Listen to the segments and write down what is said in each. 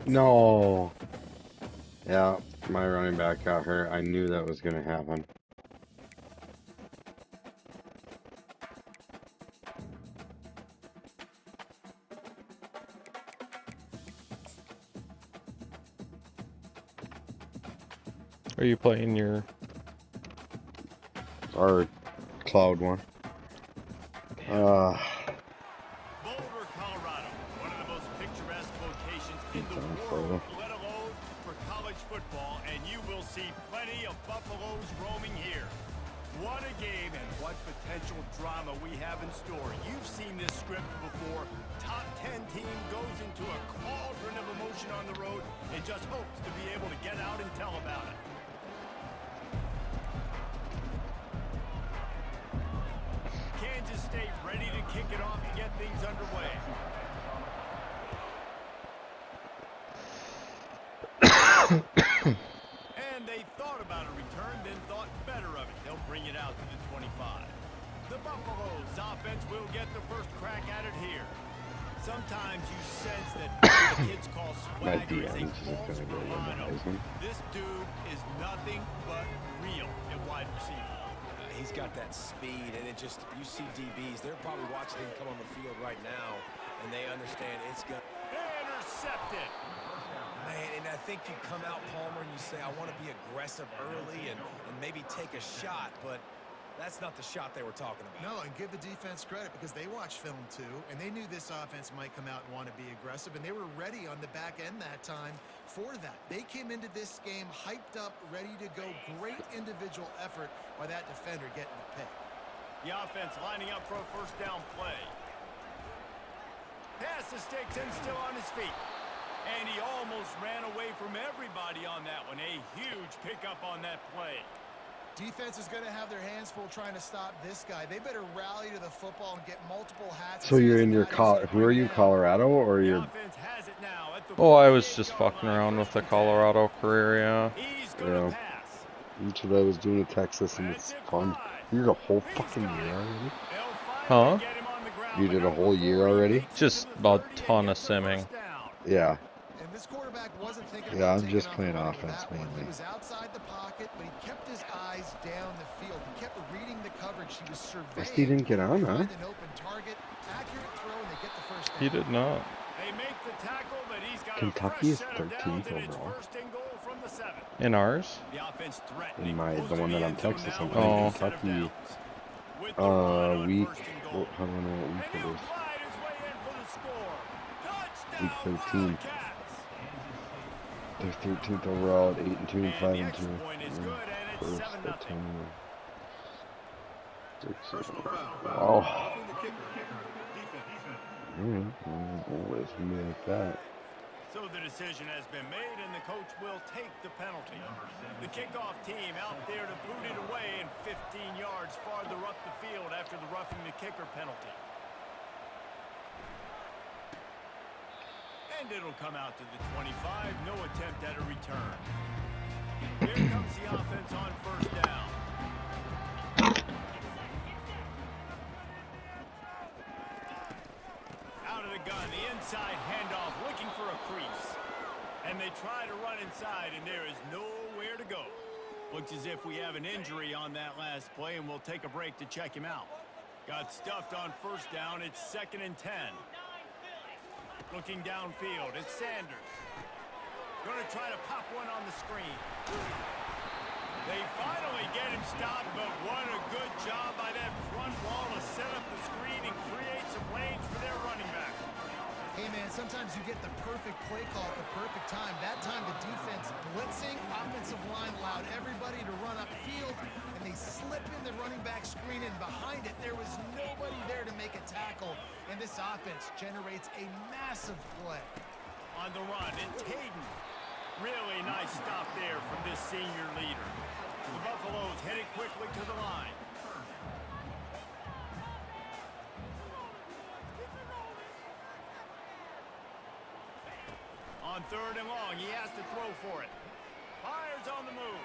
No. Yeah, my running back got hurt. I knew that was going to happen. Are you playing your... Our cloud one. Boulder, Colorado, one of the most picturesque locations in the world, let alone for college football, and you will see plenty of Buffaloes roaming here. What a game and what potential drama we have in store. You've seen this script before. Top 10 team goes into a cauldron of emotion on the road and just hopes to be able to get out and tell about it. Kansas State ready to kick it off to get things underway. And they thought about a return, then thought better of it. They'll bring it out to the 25. The Buffaloes offense will get the first crack at it here. Sometimes you sense that the kids call swagger is a false bravado. This dude is nothing but real at wide receiver. He's got that speed, and it just, you see DBs, they're probably watching him come on the field right now, and they understand it's going to... Intercepted. Man, and I think you come out, Palmer, and you say, I want to be aggressive early and maybe take a shot, but that's not the shot they were talking about. No, and give the defense credit because they watched film too, and they knew this offense might come out and want to be aggressive, and they were ready on the back end that time for that. They came into this game hyped up, ready to go. Great individual effort by that defender getting the pick. The offense lining up for a first down play. Pass the sticks and still on his feet. And he almost ran away from everybody on that one. A huge pickup on that play. Defense is going to have their hands full trying to stop this guy. They better rally to the football and get multiple hats. So you're in your who are you, Colorado, or you're... Oh, I was just fucking around with the Colorado career, yeah. Yeah. That's what I was doing in Texas, and it's fun. You did a whole fucking year already? Huh? You did a whole year already? Just a ton of simming. Yeah. And this quarterback wasn't thinking Yeah, about I'm just taking playing off running offense that one. mainly. He was outside the pocket, but he kept his eyes down the field. He kept reading the coverage. He was surveying. Rusty didn't get on, huh? Find an open target, accurate throw, and they get the first down. He did not. They make the tackle, but he's got Kentucky a is fresh set of downs, 13th and it's overall. first and goal from the 7. In ours? The offense threatening. In my, Close the to one the that I'm end zone Texas, now I'm with a playing new set of Kentucky, downs. With the run on week, first and goal. I don't know what week And it he'll is. glide his way in for the score. Week Touchdown, 13. Wildcats. They're 13th overall at 8-2 and And 5-2. the extra point is good, and it's First 7-0. at 10. 6. Wow. Always me like that. So the decision has been made, and the coach will take the penalty. The kickoff team out there to boot it away and 15 yards farther up the field after the roughing the kicker penalty. And it'll come out to the 25. No attempt at a return. Here comes the offense on first down. Out of the gun, the inside handoff, looking for a crease. And they try to run inside, and there is nowhere to go. Looks as if we have an injury on that last play, and we'll take a break to check him out. Got stuffed on first down. It's 2nd and 10. Looking downfield, it's Sanders. Going to try to pop one on the screen. They finally get him stopped, but what a good job by that front wall to set up the screen and create some lanes for their running back. Hey, man, sometimes you get the perfect play call at the perfect time. That time the defense blitzing, offensive line allowed everybody to run upfield, and they slip in the running back screen, and behind it there was nobody there to make a tackle, and this offense generates a massive play. On the run, it's Hayden. Really nice stop there from this senior leader. The Buffaloes headed quickly to the line. On 3rd and long, he has to throw for it. Fires on the move.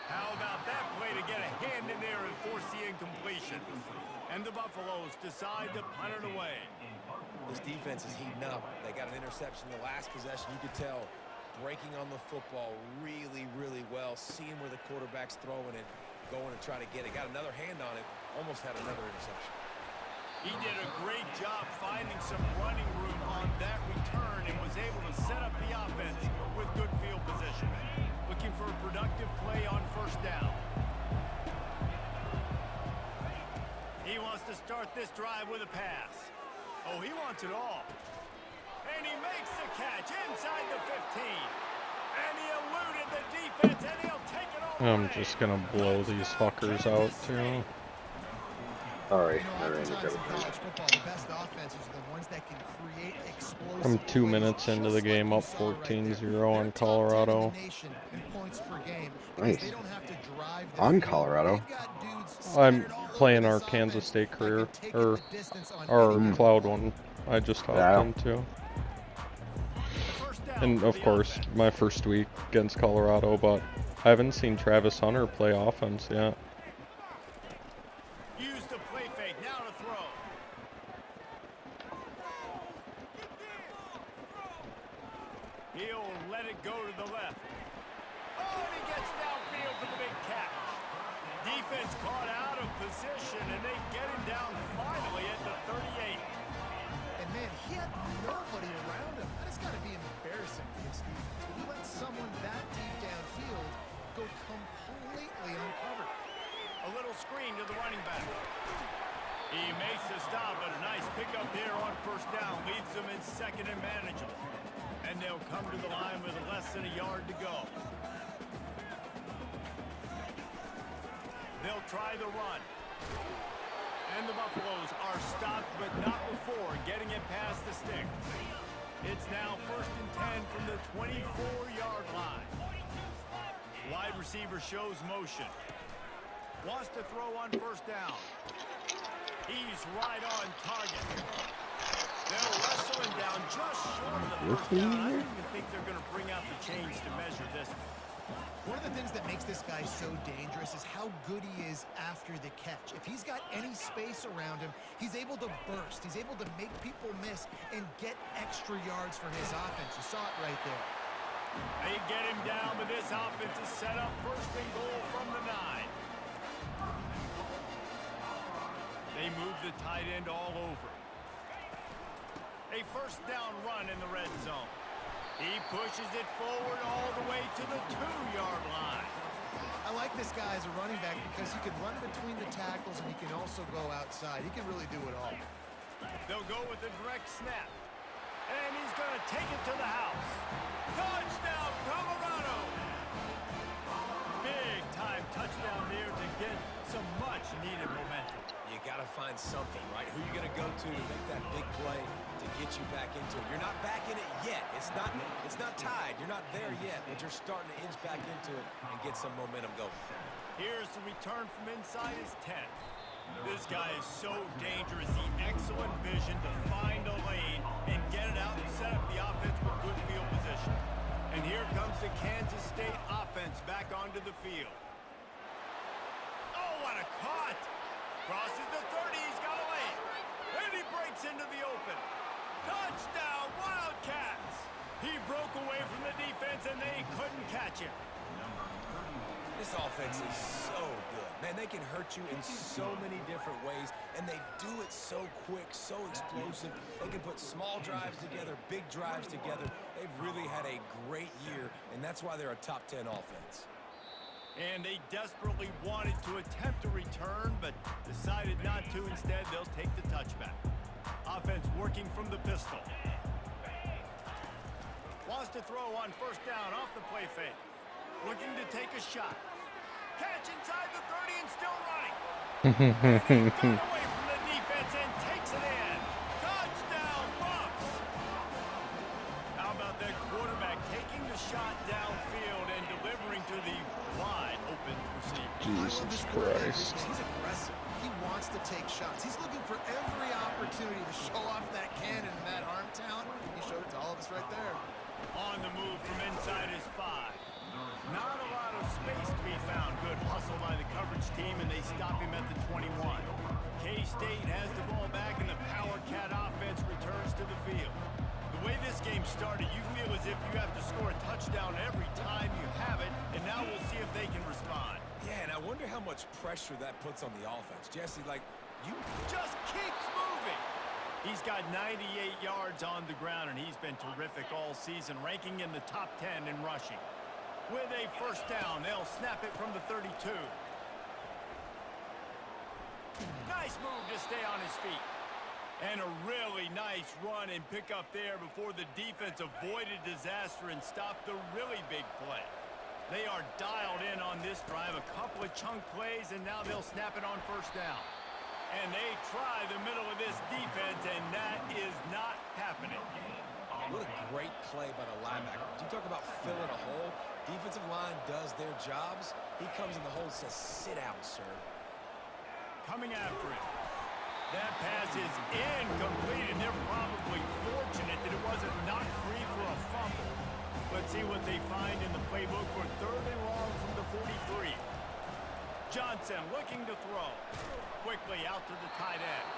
How about that play to get a hand in there and force the incompletion? And the Buffaloes decide to punt it away. This defense is heating up. They got an interception in the last possession. You could tell breaking on the football really, really well, seeing where the quarterback's throwing it, going to try to get it. Got another hand on it, almost had another interception. He did a great job finding some running room on that return and was able to set up the offense with good field position. Looking for a productive play on first down. He wants to start this drive with a pass. Oh, he wants it all. And he makes the catch inside the 15. And he eluded the defense, and he'll take it all I'm away. just gonna blow these fuckers out too. Alright, Oftentimes alright, in college football, the best offenses are the ones that can create explosive I'm 2 plays, minutes into just the game, like up you saw right there. 14-0 They're on top 10 in Colorado. the nation in points per game because Nice. they don't have to drive the On field. Colorado. They've got dudes I'm scattered all over playing this our offense Kansas State that career, can take it or the distance on our any given cloud play. one I just hopped Yeah. into. First down And for of the course, offense. my first week against Colorado, but I haven't seen Travis Hunter play offense yet. Use the play fake. Now to throw. He'll let it go to the left. Oh, and he gets downfield for the big catch. Defense caught out of position, and they get him down finally at the 38. And man, he had nobody around him. That has got to be embarrassing for this defense. When you let someone that deep downfield go completely uncovered. A little screen to the running back. He makes the stop, but a nice pickup here on first down. Leaves them in second and manageable. And they'll come to the line with less than a yard to go. They'll try the run. And the Buffaloes are stopped, but not before getting it past the sticks. It's now first and 10 from the 24-yard line. Wide receiver shows motion. Wants to throw on first down. He's right on target. They'll wrestle him down just short of the first down. I don't even think they're going to bring out the chains to measure this. One of the things that makes this guy so dangerous is how good he is after the catch. If he's got any space around him, he's able to burst. He's able to make people miss and get extra yards for his offense. You saw it right there. They get him down, but this offense is set up first and goal from the 9. They move the tight end all over. A first down run in the red zone. He pushes it forward all the way to the 2-yard line. I like this guy as a running back because he can run between the tackles and he can also go outside. He can really do it all. They'll go with a direct snap. And he's going to take it to the house. Touchdown, Colorado! Big time touchdown there to get some much needed momentum. You got to find something, right? Who you going to go to make that big play to get you back into it? You're not back in it yet. It's not tied. You're not there yet, but you're starting to inch back into it and get some momentum going. Here's the return from inside his 10. This guy is so dangerous. The excellent vision to find a lane and get it out and set up the offense with good field position. And here comes the Kansas State offense back onto the field. Oh, what a cut! Crosses the 30, he's got a lane. And he breaks into the open. Touchdown, Wildcats! He broke away from the defense and they couldn't catch him. This offense is so good. Man, they can hurt you in so many different ways, and they do it so quick, so explosive. They can put small drives together, big drives together. They've really had a great year, and that's why they're a top 10 offense. And they desperately wanted to attempt a return, but decided not to. Instead, they'll take the touchback. Offense working from the pistol. Wants to throw on first down off the play fake. Looking to take a shot. Catch inside the 30 and still running. And he got away from the defense and takes it in. Touchdown, Buffs! How about that quarterback taking the shot downfield and delivering to the wide open receiver? Jesus Christ. He's aggressive. He wants to take shots. He's looking for every opportunity to show off that cannon and that arm talent. He showed it to all of us right there. On the move from inside his 5. Not a lot of space to be found. Good hustle by the coverage team, and they stop him at the 21. Case State has the ball back, and the Power Cat offense returns to the field. The way this game started, you feel as if you have to score a touchdown every time you have it, and now we'll see if they can respond. Yeah, and I wonder how much pressure that puts on the offense. Jesse, like, you Just keeps moving. He's got 98 yards on the ground, and he's been terrific all season, ranking in the top 10 in rushing. With a first down, they'll snap it from the 32. Nice move to stay on his feet. And a really nice run and pick up there before the defense avoided disaster and stopped the really big play. They are dialed in on this drive, a couple of chunk plays, and now they'll snap it on first down. And they try the middle of this defense, and that is not happening. What a great play by the linebacker. You talk about filling a hole. Defensive line does their jobs. He comes in the hole and says, sit out, sir. Coming after it. That pass is incomplete, and they're probably fortunate that it wasn't knocked free for a fumble. Let's see what they find in the playbook for 3rd and long from the 43. Johnson looking to throw. Quickly out to the tight end.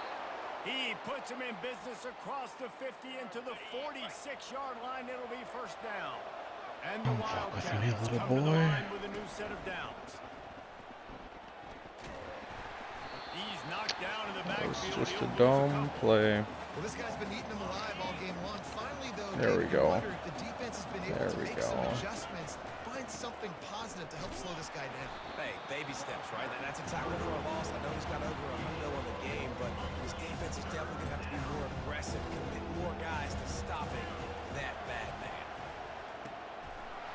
He puts him in business across the 50 into the 46-yard line. It'll be first down. And the Wildcats come to the line with a new set of downs. He's knocked down in the backfield. Just a dumb play. Well, this guy's been eating them alive all game long. Finally, though, There we go. wonder if the defense has been able to make some adjustments, find something positive to help slow this guy down. Hey, baby steps, right? That's a tackle for a loss. I know he's got over a hundo on the game, but his defense is definitely going to have to be more aggressive, commit more guys to stopping that bad man.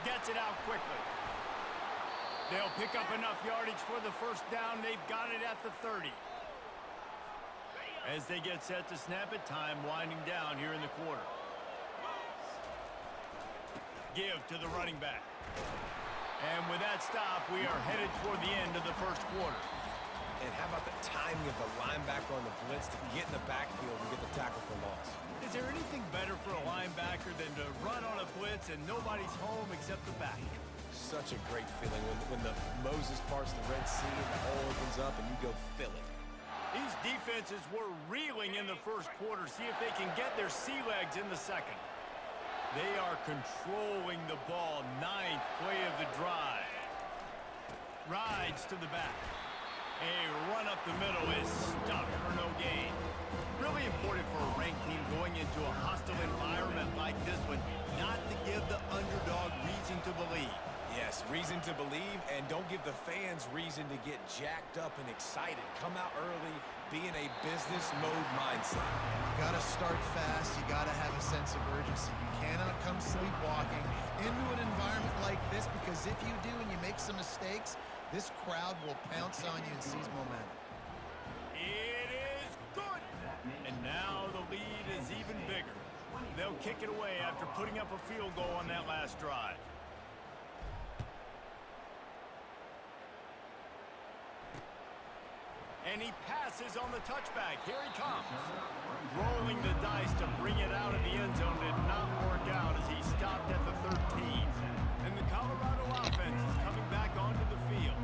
Gets it out quickly. They'll pick up enough yardage for the first down. They've got it at the 30. As they get set to snap it, time winding down here in the quarter. Give to the running back. And with that stop, we are headed toward the end of the first quarter. And how about the timing of the linebacker on the blitz to get in the backfield and get the tackle for loss? Is there anything better for a linebacker than to run on a blitz and nobody's home except the back? Such a great feeling when the Moses parts the Red Sea and the hole opens up and you go fill it. These defenses were reeling in the first quarter. See if they can get their sea legs in the second. They are controlling the ball. 9th play of the drive. Rides to the back. A run up the middle is stuffed for no gain. Really important for a ranked team going into a hostile environment like this one, not to give the underdog reason to believe. Yes, reason to believe, and don't give the fans reason to get jacked up and excited. Come out early, be in a business mode mindset. You got to start fast. You got to have a sense of urgency. You cannot come sleepwalking into an environment like this, because if you do and you make some mistakes, this crowd will pounce on you and seize momentum. It is good. And now the lead is even bigger. They'll kick it away after putting up a field goal on that last drive. And he passes on the touchback. Here he comes. Rolling the dice to bring it out of the end zone did not work out as he stopped at the 13. And the Colorado offense is coming back onto the field.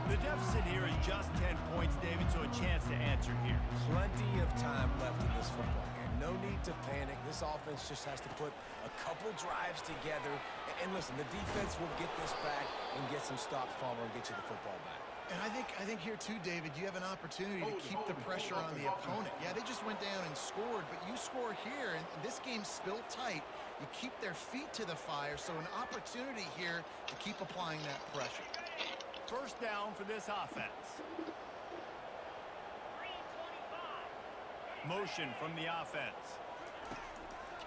The deficit here is just 10 points, David, so a chance to answer here. Plenty of time left in this football game. No need to panic. This offense just has to put a couple drives together. And listen, the defense will get this back and get some stops, Palmer, and get you the football back. And I think here too, David, you have an opportunity to keep the pressure on the opponent. Yeah, they just went down and scored, but you score here, and this game's still tight. You keep their feet to the fire, so an opportunity here to keep applying that pressure. First down for this offense. Motion from the offense.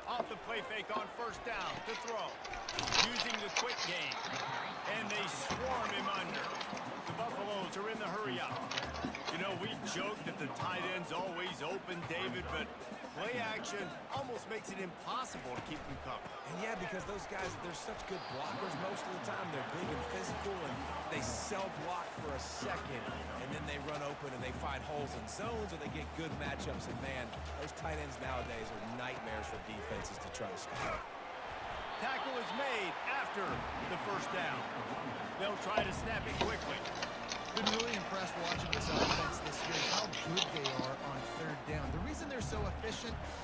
Off the play fake on first down to throw. Using the quick game. And they swarm him under. The Buffaloes are in the hurry up. You know, we joke that the tight end's always open, David, but play action almost makes it impossible to keep them covered. And yeah, because those guys, they're such good blockers most of the time. They're big and physical, and they sell block for a second, and then they run open and they find holes in zones, or they get good matchups. And man, those tight ends nowadays are nightmares for defenses to try to stop. Tackle is made after the first down. They'll try to snap it quickly. Been really impressed watching this offense this year, how good they are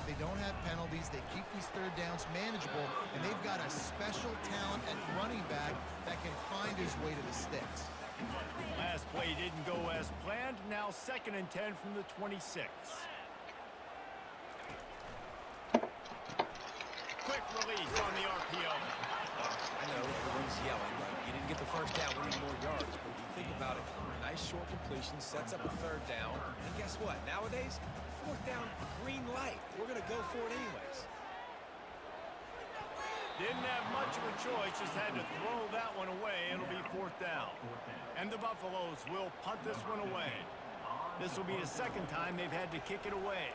They don't have penalties. They keep these third downs manageable, and they've got a special talent at running back that can find his way to the sticks. Last play didn't go as planned. Now 2nd and 10 from the 26. Quick release on the RPO. I know everyone's yelling, like, you didn't get the first down, we need more yards. But if you think about it, nice short completion, sets up a 3rd down. And guess what? Nowadays, 4th down, green light. We're going to go for it anyways. Didn't have much of a choice, just had to throw that one away. It'll be 4th down. And the Buffaloes will punt this one away. This will be the 2nd time they've had to kick it away.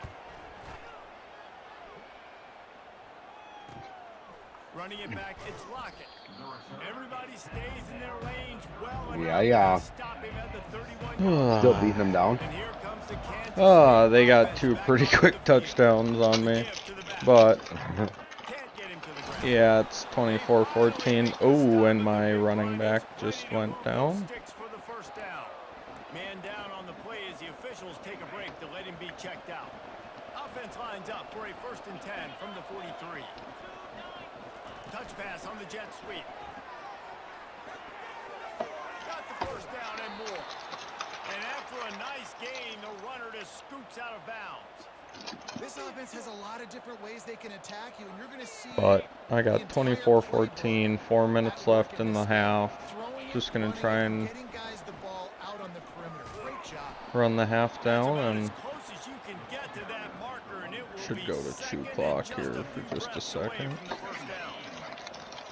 Running it back, it's Lockett. Everybody stays in their lanes well enough to stop him at the 31-yard. Still beating him down. And here comes the Kansas They got 2 pretty quick touchdowns on me. But, yeah, it's 24-14. Oh, and my running back just went down. Man down on the play as the officials take a break to let him be checked out. Offense lines up for a 1st and 10 from the 43. Touch pass on the jet sweep. Got the 1st down and more. And after a nice gain, the runner just scoots out of bounds. This offense has a lot of different ways they can attack you, and you're going to see. But I got 24-14, 4 minutes left in the half. Just going to try and run the half down, and should go to 2 clock here for just a second.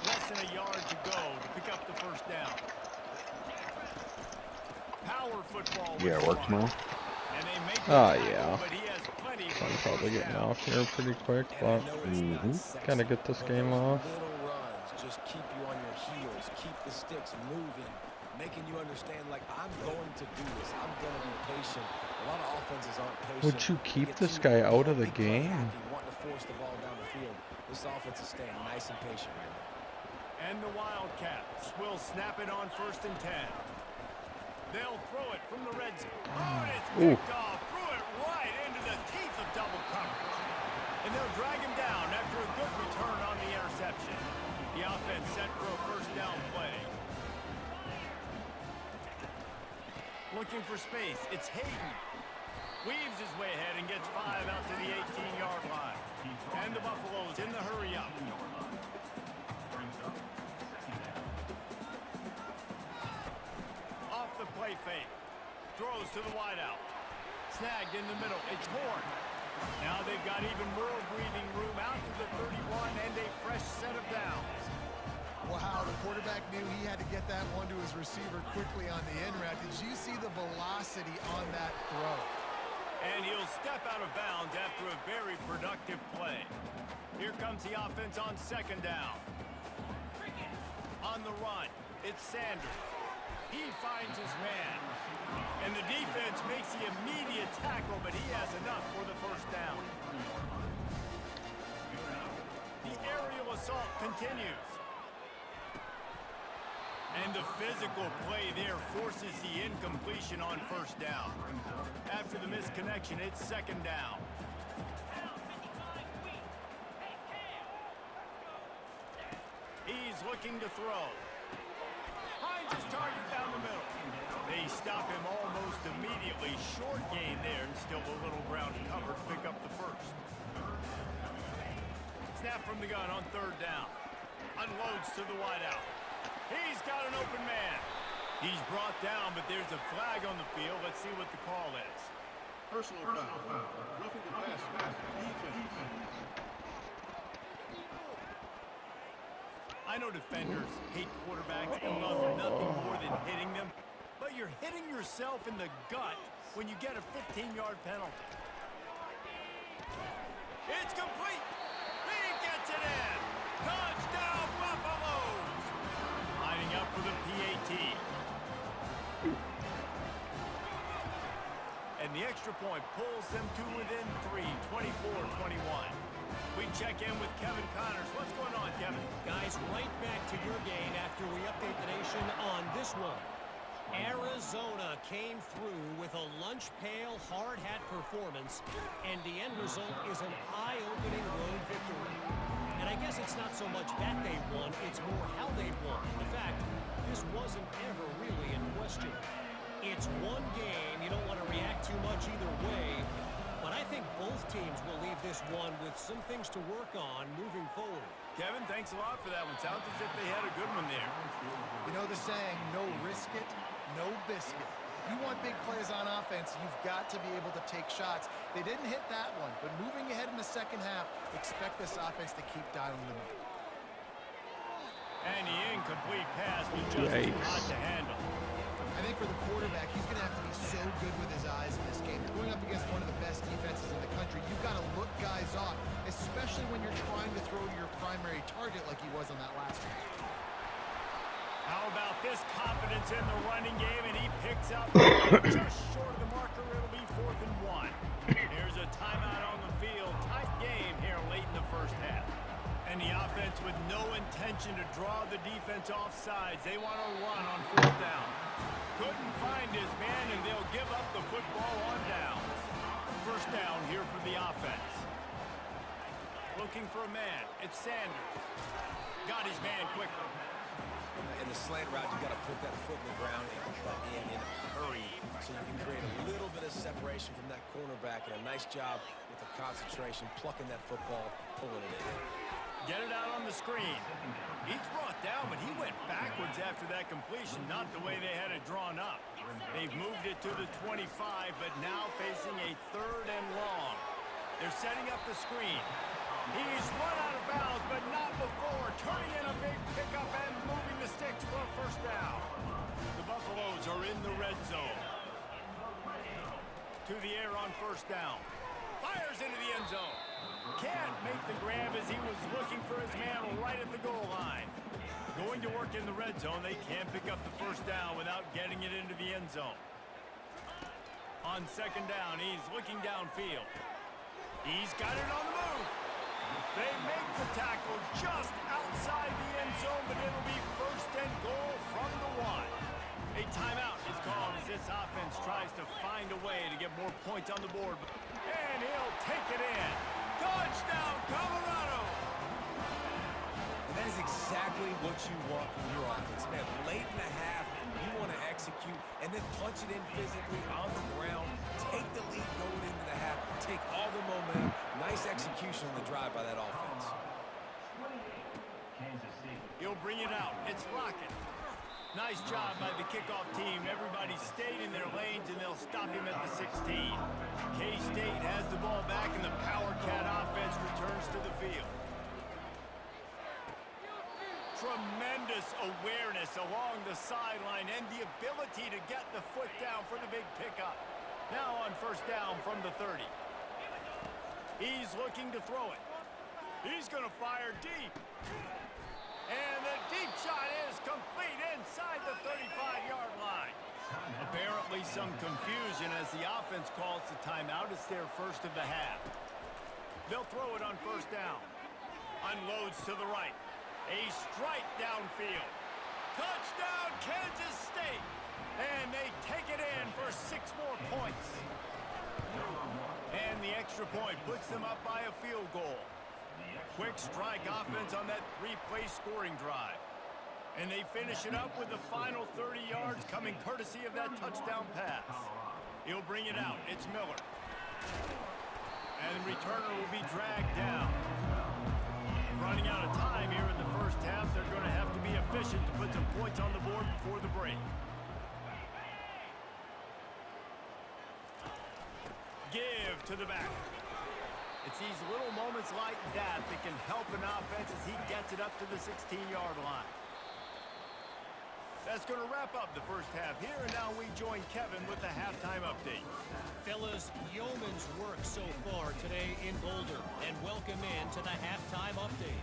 Less than a yard to go to pick up the 1st down. Power football. Yeah, it works now. Yeah. So I'm probably getting off here pretty quick, but gotta get this game off. Little runs, just keep you on your heels, keep the sticks moving, making you understand, like, I'm going to do this. I'm going to be patient. A lot of offenses aren't patient. Would you keep this guy out of the game? Wanting to force the ball down the field. This offense is staying nice and patient right now. And the Wildcats will snap it on 1st and 10. They'll throw it from the red zone. Oh, and it's picked off. Threw it right into the teeth of double coverage. And they'll drag him down after a good return on the interception. The offense set for a 1st down play. Looking for space. It's Hayden. Weaves his way ahead and gets 5 out to the 18-yard line. And the Buffaloes in the hurry up. Off the play fake. Throws to the wideout. Snagged in the middle. It's Horn. Now they've got even more breathing room out to the 31 and a fresh set of downs. Wow, the quarterback knew he had to get that one to his receiver quickly on the in route. Did you see the velocity on that throw? And he'll step out of bounds after a very productive play. Here comes the offense on 2nd down. On the run, it's Sanders. He finds his man. And the defense makes the immediate tackle, but he has enough for the 1st down. The aerial assault continues. And the physical play there forces the incompletion on 1st down. After the misconnection, it's 2nd down. He's looking to throw. Finds his target down the middle. They stop him almost immediately. Short gain there and still a little ground covered. Pick up the 1st. Snap from the gun on 3rd down. Unloads to the wideout. He's got an open man. He's brought down, but there's a flag on the field. Let's see what the call is. Personal foul. Roughing the passer. Defense. I know defenders hate quarterbacks and love nothing more than hitting them, but you're hitting yourself in the gut when you get a 15-yard penalty. It's complete. He gets it in. Touchdown, Buffaloes. Lining up for the PAT. And the extra point pulls them to within 3, 24-21. We check in with Kevin Connors. What's going on, Kevin? Guys, right back to your game after we update the nation on this one. Arizona came through with a lunch pail hard hat performance, and the end result is an eye-opening road victory. And I guess it's not so much that they won, it's more how they won. In fact, this wasn't ever really in question. It's one game, you don't want to react too much either way, but I think both teams will leave this one with some things to work on moving forward. Kevin, thanks a lot for that one. Sounds as if they had a good one there. You know the saying, no risk it, no biscuit. If you want big plays on offense, you've got to be able to take shots. They didn't hit that one, but moving ahead in the second half, expect this offense to keep dialing them up. And the incomplete pass was just too hot to handle. I think for the quarterback, he's going to have to be so good with his eyes in this game. Going up against one of the best defenses in the country, you've got to look guys off, especially when you're trying to throw to your primary target like he was on that last one. How about this confidence in the running game, and he picks up just short of the marker. It'll be 4th and 1. Here's a timeout on the field. Tight game here late in the first half. And the offense with no intention to draw the defense off sides. They want to run on 4th down. Couldn't find his man, and they'll give up the football on downs. First down here for the offense. Looking for a man. It's Sanders. Got his man quickly. In the slant route, you got to put that foot in the ground and in a hurry so you can create a little bit of separation from that cornerback, and a nice job with the concentration, plucking that football, pulling it in. Get it out on the screen. He's brought down, but he went backwards after that completion, not the way they had it drawn up. They've moved it to the 25, but now facing a 3rd and long. They're setting up the screen. He's run out of bounds, but not before. Turning in a big pickup and moving the sticks for a first down. The Buffaloes are in the red zone. To the air on first down. Fires into the end zone. Can't make the grab as he was looking for his man right at the goal line. Going to work in the red zone. They can't pick up the first down without getting it into the end zone. On second down, he's looking downfield. He's got it on the move. They make the tackle just outside the end zone, but it'll be 1st and goal from the 1. A timeout is called as this offense tries to find a way to get more points on the board. And he'll take it in. Touchdown, Colorado! And that is exactly what you want from your offense, man. Late in the half, you want to execute and then punch it in physically on the ground. Take the lead going into the half. Take all the momentum. Nice execution on the drive by that offense. He'll bring it out. It's Lockett. Nice job by the kickoff team. Everybody stayed in their lanes, and they'll stop him at the 16. K-State has the ball back, and the Power Cat offense returns to the field. Tremendous awareness along the sideline and the ability to get the foot down for the big pickup. Now on first down from the 30. He's looking to throw it. He's going to fire deep. And the deep shot is complete inside the 35-yard line. Apparently some confusion as the offense calls the timeout. It's their first of the half. They'll throw it on first down. Unloads to the right. A strike downfield. Touchdown, Kansas State. And they take it in for 6 more points. And the extra point puts them up by a field goal. Quick strike offense on that 3-play scoring drive. And they finish it up with the final 30 yards coming courtesy of that touchdown pass. He'll bring it out. It's Miller. And the returner will be dragged down. Running out of time here in the first half. They're going to have to be efficient to put some points on the board before the break. Give to the back. It's these little moments like that that can help an offense as he gets it up to the 16-yard line. That's going to wrap up the first half here, and now we join Kevin with the halftime update. Fellas, yeoman's work so far today in Boulder, and welcome in to the halftime update.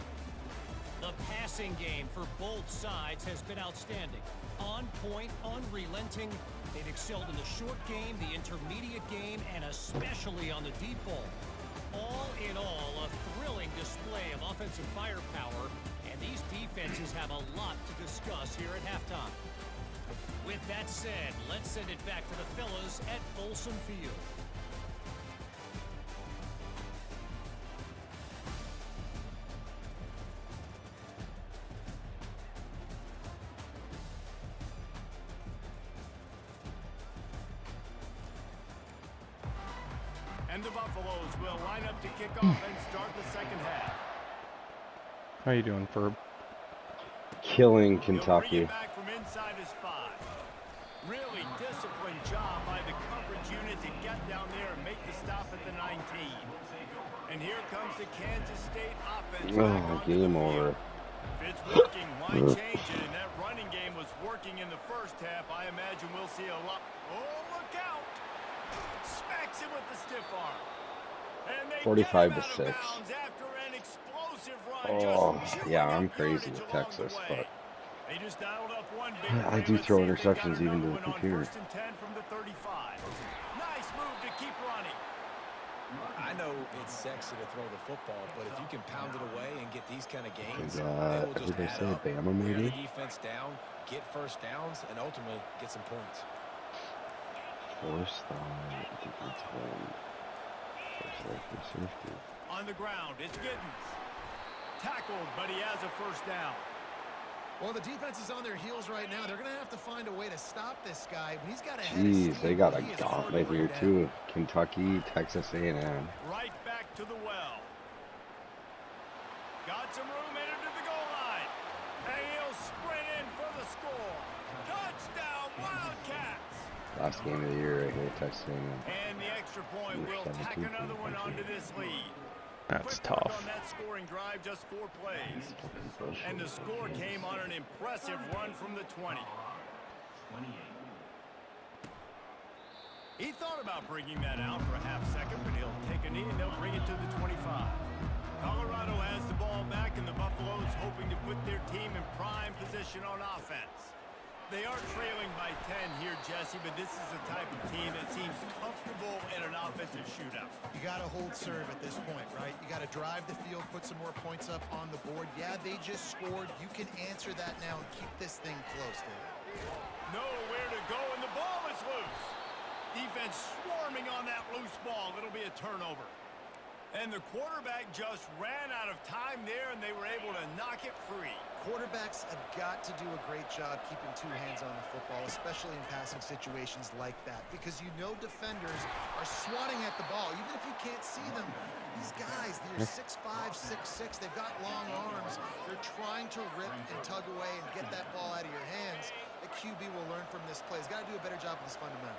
The passing game for both sides has been outstanding. On point, unrelenting. They've excelled in the short game, the intermediate game, and especially on the deep ball. All in all, a thrilling display of offensive firepower, and these defenses have a lot to discuss here at halftime. With that said, let's send it back to the fellas at Folsom Field. And the Buffaloes will line up to kick off and start the second half. How you doing, Ferb? Killing He'll bring Kentucky. it back from inside his 5. Really disciplined job by the coverage unit to get down there and make the stop at the 19. And here comes the Kansas State offense. back Oh, onto game the over. field. If it's working, why change it? And that running game was working in the first half. I imagine we'll see a lot. Oh, look out! Smacks him with the stiff arm. And they 45 get to him out of 6. bounds after an explosive run. Oh, just yeah, chewing I'm up crazy yardage with along Texas, the way. but They just dialed up one big I play. do Let's throw see if they've got interceptions even to another the one on computer. 1st and 10 from the 35. Nice move to keep running. I know it's sexy to throw the football, but if you can pound it away and get these kind of gains, And, they will what just did they add say, up. Bama Wear the maybe? defense down, get first downs, and ultimately get some points. Force down. Defense win. First life for safety. On the ground, it's Giddens. Tackled, but he has a first down. Well, the defense is on their heels right now. They're going to have to find a way to stop this guy. But he's got a head of Jeez, steam, they got but a he is hard to gauntlet bring here down. too. Kentucky, Texas A&M. Right back to the well. Got some room headed to the goal line. And he'll sprint in for the score. Touchdown, Wildcats. Last game of the year right here, Texas A&M. And the extra point will tack 17 another one onto this lead. That's Quick work tough. on that scoring drive, just 4 plays. And the score came on an impressive run from the 20. He thought about bringing that out for a half second, but he'll take a knee and they'll bring it to the 25. Colorado has the ball back, and the Buffaloes hoping to put their team in prime position on offense. They are trailing by 10 here, Jesse, but this is the type of team that seems comfortable in an offensive shootout. You got to hold serve at this point, right? You got to drive the field, put some more points up on the board. Yeah, they just scored. You can answer that now and keep this thing close, David. Nowhere to go, and the ball is loose. Defense swarming on that loose ball. It'll be a turnover. And the quarterback just ran out of time there, and they were able to knock it free. Quarterbacks have got to do a great job keeping 2 hands on the football, especially in passing situations like that, because you know defenders are swatting at the ball. Even if you can't see them, these guys, they're 6'5", 6'6", they've got long arms. They're trying to rip and tug away and get that ball out of your hands. The QB will learn from this play. He's got to do a better job with his fundamentals.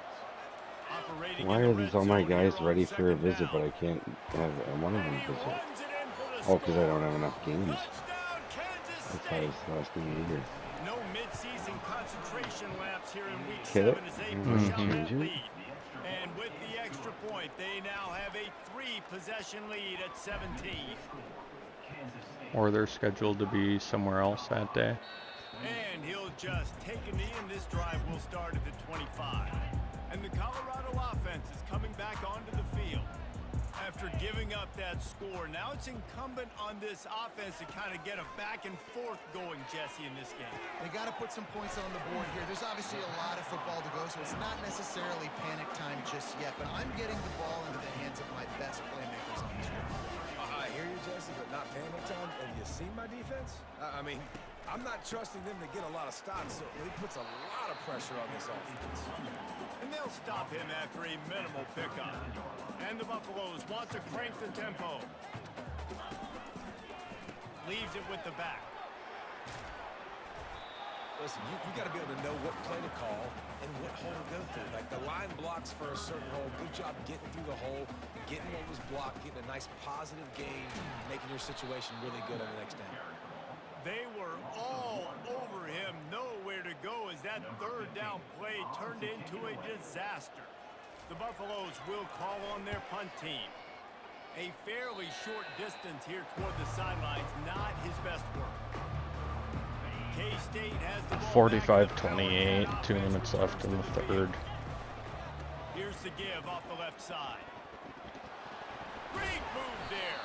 Operating Why in the are these red all my zone guys here on ready for a second visit, down. but I can't have one of And them he visit? runs it in for the Oh, because I score. don't have enough games. Touchdown, Kansas I thought it State. was the last game of the year. No mid-season concentration laps here in week Hit 7 it. as they Mhm. push out that Change it. lead. And with the extra point, they now have a 3-possession lead at 17. Or they're scheduled to be somewhere else that day. And he'll just take a knee, and this drive will start at the 25. And the Colorado offense is coming back onto the field. After giving up that score, now it's incumbent on this offense to kind of get a back and forth going, Jesse, in this game. They got to put some points on the board here. There's obviously a lot of football to go, so it's not necessarily panic time just yet, but I'm getting the ball into the hands of my best playmakers on this drive. I hear you, Jesse, but not panic time. Have you seen my defense? I mean, I'm not trusting them to get a lot of stops, so he puts a lot of pressure on this offense. And they'll stop him after a minimal pickup. And the Buffaloes want to crank the tempo. Leaves it with the back. Listen, you got to be able to know what play to call and what hole to go through. Like the line blocks for a certain hole. Good job getting through the hole, getting what was blocked, getting a nice positive gain, making your situation really good on the next down. They were all over him, nowhere to go as that 3rd down play turned into a disaster. The Buffaloes will call on their punt team. A fairly short distance here toward the sidelines, not his best work. K-State has the ball back at the 45-28, Wildcat 2 offense minutes left in the returns to field. 3rd. Here's the give off the left side. Great move there.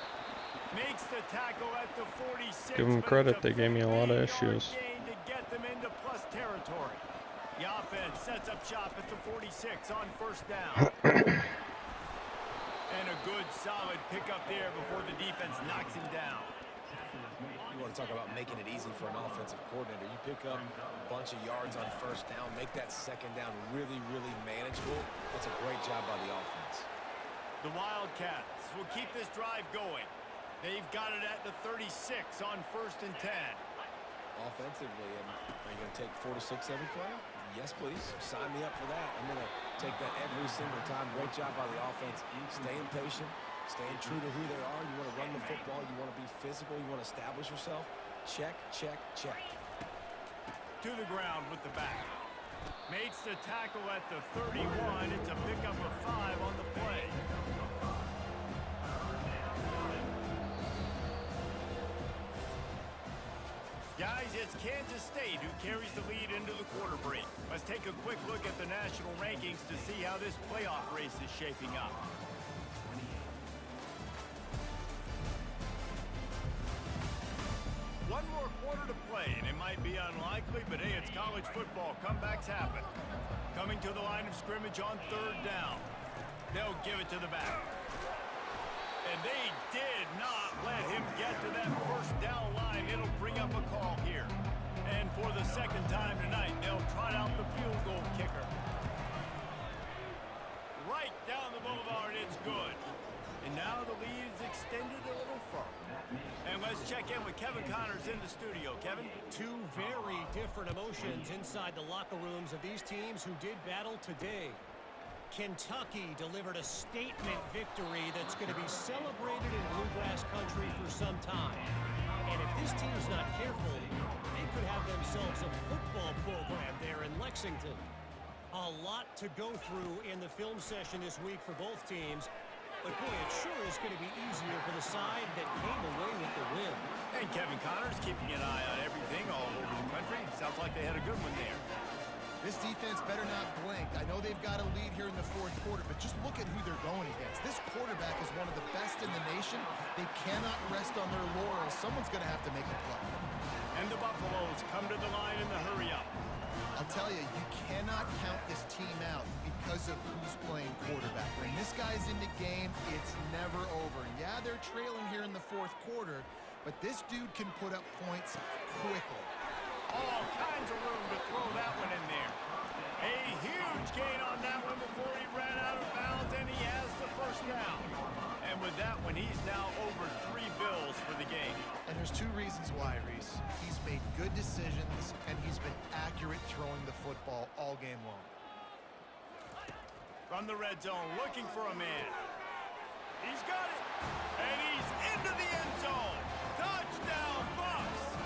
Makes the tackle at the 46. Give them but credit, it's they gave me a lot of 15-yard issues. gain to get them into plus territory. The offense sets up shop at the 46 on first down. And a good, solid pickup there before the defense knocks him down. You want to talk about making it easy for an offensive coordinator. You pick up a bunch of yards on first down, make that second down really, really manageable. That's a great job by the offense. The Wildcats will keep this drive going. They've got it at the 36 on first and 10. Offensively, and are you going to take 4 to 6 every play? Yes, please. Sign me up for that. I'm going to take that every single time. Great job by the offense. Staying patient, staying true to who they are. You want to run the football. You want to be physical. You want to establish yourself. Check, check, check. To the ground with the back. Makes the tackle at the 31. It's a pickup of 5 on the play. Guys, it's Kansas State who carries the lead into the quarter break. Let's take a quick look at the national rankings to see how this playoff race is shaping up. One more quarter to play, and it might be unlikely, but hey, it's college football. Comebacks happen. Coming to the line of scrimmage on third down. They'll give it to the back. And they did not let him get to that first down line. It'll bring up a call here. And for the second time tonight, they'll trot out the field goal kicker. Right down the boulevard, it's good. And now the lead is extended a little further. And let's check in with Kevin Connors in the studio. Kevin? Two very different emotions inside the locker rooms of these teams who did battle today. Kentucky delivered a statement victory that's going to be celebrated in Bluegrass country for some time. And if this team's not careful, they could have themselves a football program there in Lexington. A lot to go through in the film session this week for both teams. But boy, it sure is going to be easier for the side that came away with the win. And Kevin Connors keeping an eye on everything all over the country. Sounds like they had a good one there. This defense better not blink. I know they've got a lead here in the fourth quarter, but just look at who they're going against. This quarterback is one of the best in the nation. They cannot rest on their laurels. Someone's going to have to make a play. And the Buffaloes come to the line in the hurry up. I'll tell you, you cannot count this team out because of who's playing quarterback. When this guy's in the game, it's never over. Yeah, they're trailing here in the fourth quarter, but this dude can put up points quickly. All kinds of room to throw that one in there. A huge gain on that one before he ran out of bounds, and he has the first down. And with that one, he's now over 3 bills for the game. And there's 2 reasons why, Reese. He's made good decisions, and he's been accurate throwing the football all game long. From the red zone, looking for a man. He's got it. And he's into the end zone. Touchdown, Buffs.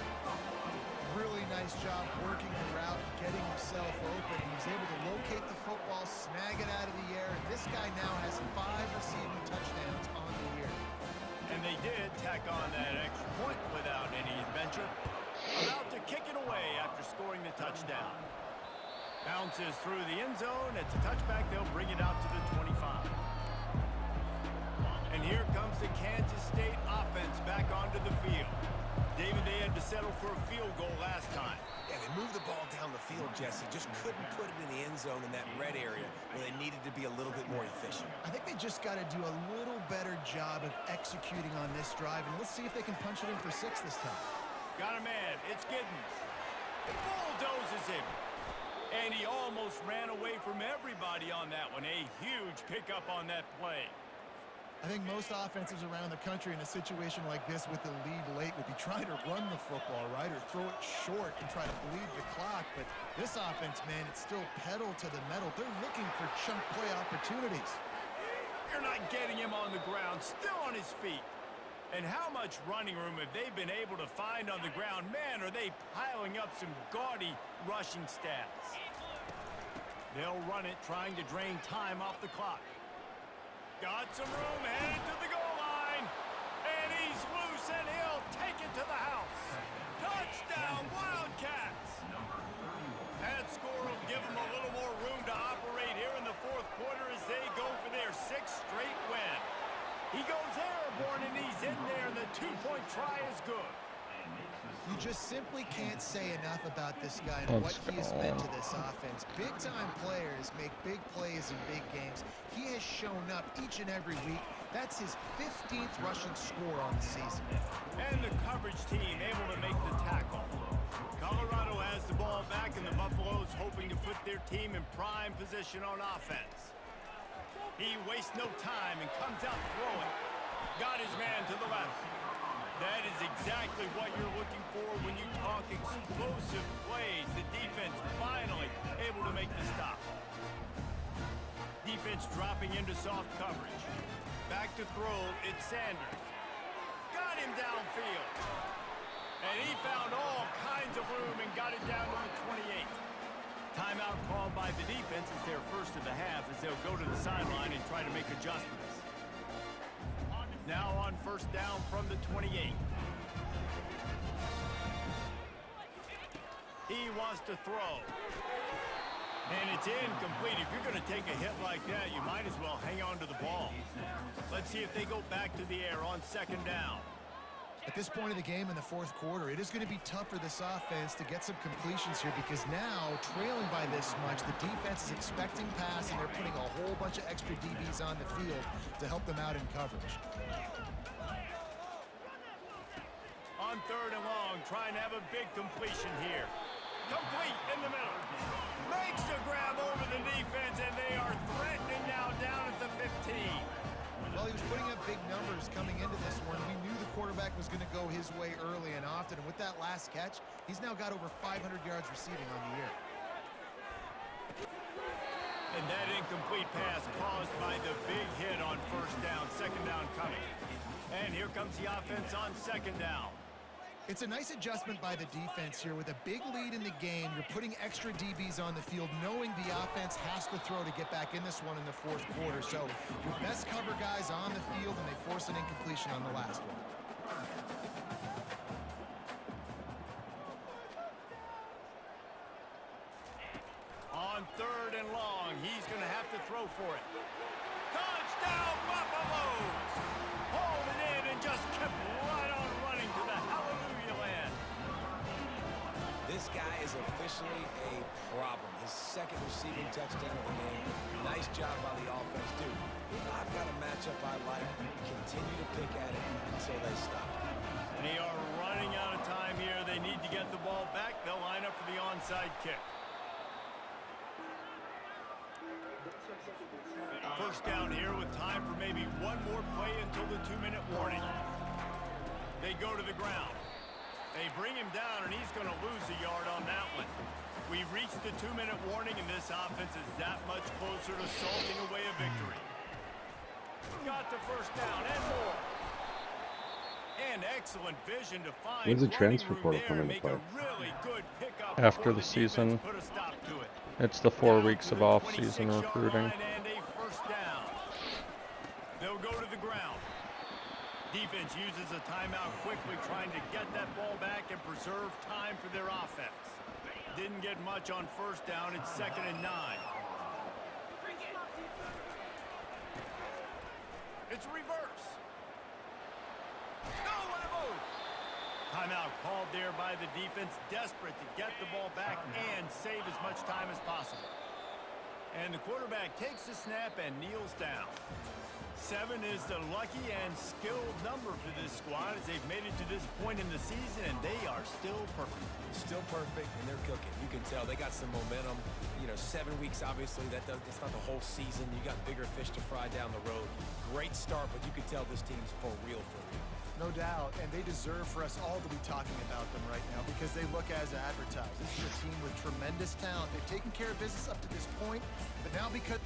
Really nice job working the route, getting himself open. He was able to locate the football, snag it out of the air, and this guy now has 5 receiving touchdowns on the year. And they did tack on that extra point without any adventure. About to kick it away after scoring the touchdown. Bounces through the end zone. It's a touchback. They'll bring it out to the 25. And here comes the Kansas State offense back onto the field. David, they had to settle for a field goal last time. Yeah, they moved the ball down the field, Jesse. Just couldn't put it in the end zone in that red area where they needed to be a little bit more efficient. I think they just got to do a little better job of executing on this drive, and let's see if they can punch it in for 6 this time. Got a man. It's Giddens. Bulldozes him. And he almost ran away from everybody on that one. A huge pickup on that play. I think most offenses around the country in a situation like this with the lead late would be trying to run the football, right, or throw it short and try to bleed the clock. But this offense, man, it's still pedal to the metal. They're looking for chunk play opportunities. You're not getting him on the ground, still on his feet. And how much running room have they been able to find on the ground? Man, are they piling up some gaudy rushing stats. They'll run it, trying to drain time off the clock. Got some room, headed to the goal line. And he's loose, and he'll take it to the house. Touchdown, Wildcats. That score will give them a little more room to operate here in the fourth quarter as they go for their 6th straight win. He goes airborne, and he's in there, and the 2-point try is good. You just simply can't say enough about this guy and what he has meant to this offense. Big-time players make big plays in big games. He has shown up each and every week. That's his 15th rushing score on the season. And the coverage team able to make the tackle. Colorado has the ball back, and the Buffaloes hoping to put their team in prime position on offense. He wastes no time and comes out throwing. Got his man to the left. That is exactly what you're looking for when you talk explosive plays. The defense finally able to make the stop. Defense dropping into soft coverage. Back to throw, it's Sanders. Got him downfield. And he found all kinds of room and got it down to the 28. Timeout called by the defense is their first of the half as they'll go to the sideline and try to make adjustments. Now on first down from the 28. He wants to throw. And it's incomplete. If you're going to take a hit like that, you might as well hang on to the ball. Let's see if they go back to the air on second down. At this point of the game in the fourth quarter, it is going to be tough for this offense to get some completions here because now, trailing by this much, the defense is expecting pass, and they're putting a whole bunch of extra DBs on the field to help them out in coverage. On third and long, trying to have a big completion here. Complete in the middle. Makes a grab over the defense, and they are threatening now down at the 15. Well, he was putting up big numbers coming into this one. We knew the quarterback was going to go his way early and often, and with that last catch, he's now got over 500 yards receiving on the year. And that incomplete pass caused by the big hit on first down, second down coming. And here comes the offense on second down. It's a nice adjustment by the defense here. With a big lead in the game, you're putting extra DBs on the field, knowing the offense has to throw to get back in this one in the fourth quarter. So your best cover guys on the field, and they force an incompletion on the last one. On third and long, he's going to have to throw for it. Touchdown, Buffaloes! Hauled it in and just kept right on running to the hallelujah land. This guy is officially a problem. His second receiving touchdown of the game. Nice job by the offense, dude. If I've got a matchup I like, continue to pick at it until they stop. They are running out of time here. They need to get the ball back. They'll line up for the onside kick. First down here with time for maybe one more play until the 2-minute warning. They go to the ground. They bring him down, and he's going to lose a yard on that one. We've reached the 2-minute warning, and this offense is that much closer to salting away a victory. Got the first down and more. And excellent vision to find When's the transfer room portal there coming and into make a play? really good pickup After before the season. defense put a stop to it. It's the 4 Down weeks to of the off-season 26-yard recruiting. line and a first down. They'll go to the ground. Defense uses a timeout quickly, trying to get that ball back and preserve time for their offense. Didn't get much on first down. It's 2nd and 9. It's reverse. No, what a move. Timeout called there by the defense, desperate to get the ball back and save as much time as possible. And the quarterback takes the snap and kneels down. 7 is the lucky and skilled number for this squad as they've made it to this point in the season, and they are still perfect. Still perfect, and they're cooking. You can tell they got some momentum. You know, 7 weeks, obviously, it's not the whole season. You got bigger fish to fry down the road. Great start, but you can tell this team's for real, for real. No doubt, and they deserve for us all to be talking about them right now because they look as advertised. This is a team with tremendous talent. They've taken care of business up to this point, but now because